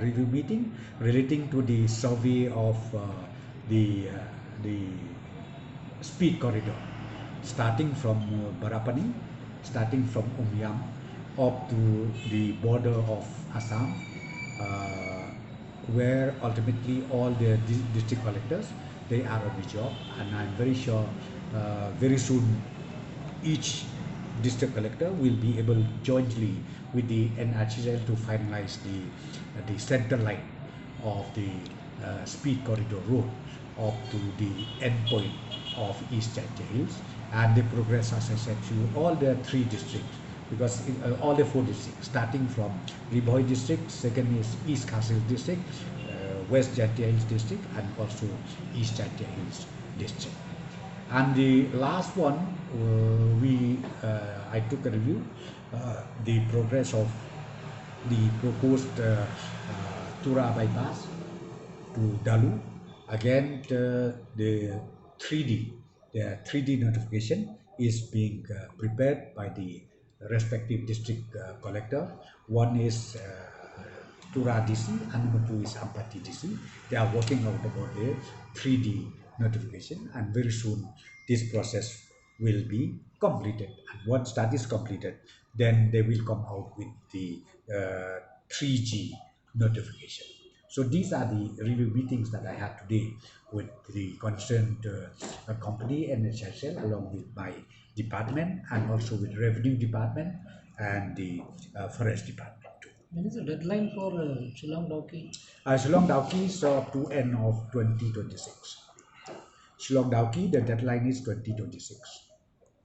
review meeting relating to the survey of the speed corridor, starting from Barapani, starting from Umiam, up to the border of Assam, uh, where ultimately all the district collectors, they are on the job, and I'm very sure very soon each district collector will be able jointly with the NHCL to finalize the center line of the speed corridor road up to the end point of East Chancha Hills, and they progress, as I said, to all the three districts, because all the four districts, starting from Riboy district, second is East Khasil district, West Chancha Hills district, and also East Chancha Hills district. And the last one, I took a review the progress of the proposed Tura bypass to Dalu. Again, the 3D, the 3D notification is being prepared by the respective district collector. One is Tura DC and number 2 is Ampati DC. They are working out about the 3D notification, and very soon this process will be completed. And once that is completed, then they will come out with the 3G notification. So these are the review meetings that I had today with the concerned company NHSL, along with my department, and also with revenue department and the forest department too. When is the deadline for Shillong Dauki? Shillong Dauki is up to end of 2026. Shillong Dauki, the deadline is 2026.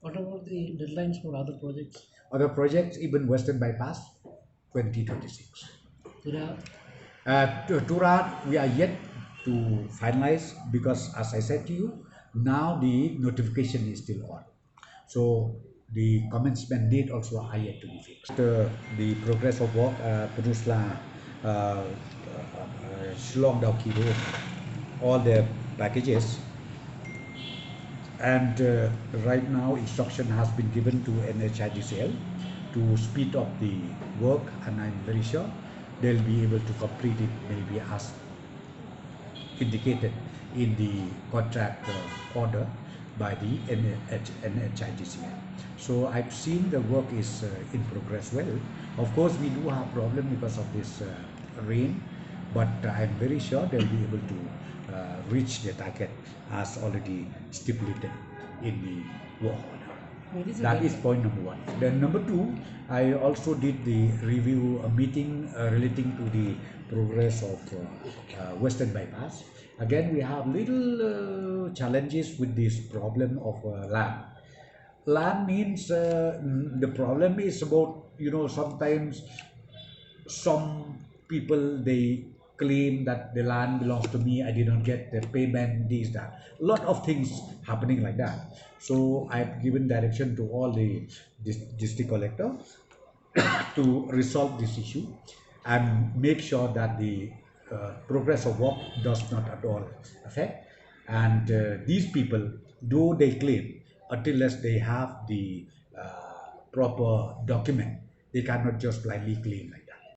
What about the deadlines for other projects? Other projects, even Western Bypass, 2026. Tura? Tura, we are yet to finalize, because as I said to you, now the notification is still on. So the commencement date also are yet to be fixed. The progress of work, Penusla, Shillong Dauki Road, all the packages, and right now instruction has been given to NHIDCL to speed up the work, and I'm very sure they'll be able to complete it maybe as indicated in the contract order by the NHIDCL. So I've seen the work is in progress well. Of course, we do have problem because of this rain, but I'm very sure they'll be able to reach their target as already stipulated in the work order. That is point number one. Then number two, I also did the review meeting relating to the progress of Western Bypass. Again, we have little challenges with this problem of land. Land means the problem is about, sometimes some people, they claim that the land belongs to me, I did not get the payment, this, that. A lot of things happening like that. So I've given direction to all the district collector to resolve this issue and make sure that the progress of work does not at all affect. And these people, though they claim, until they have the proper document, they cannot just blindly claim like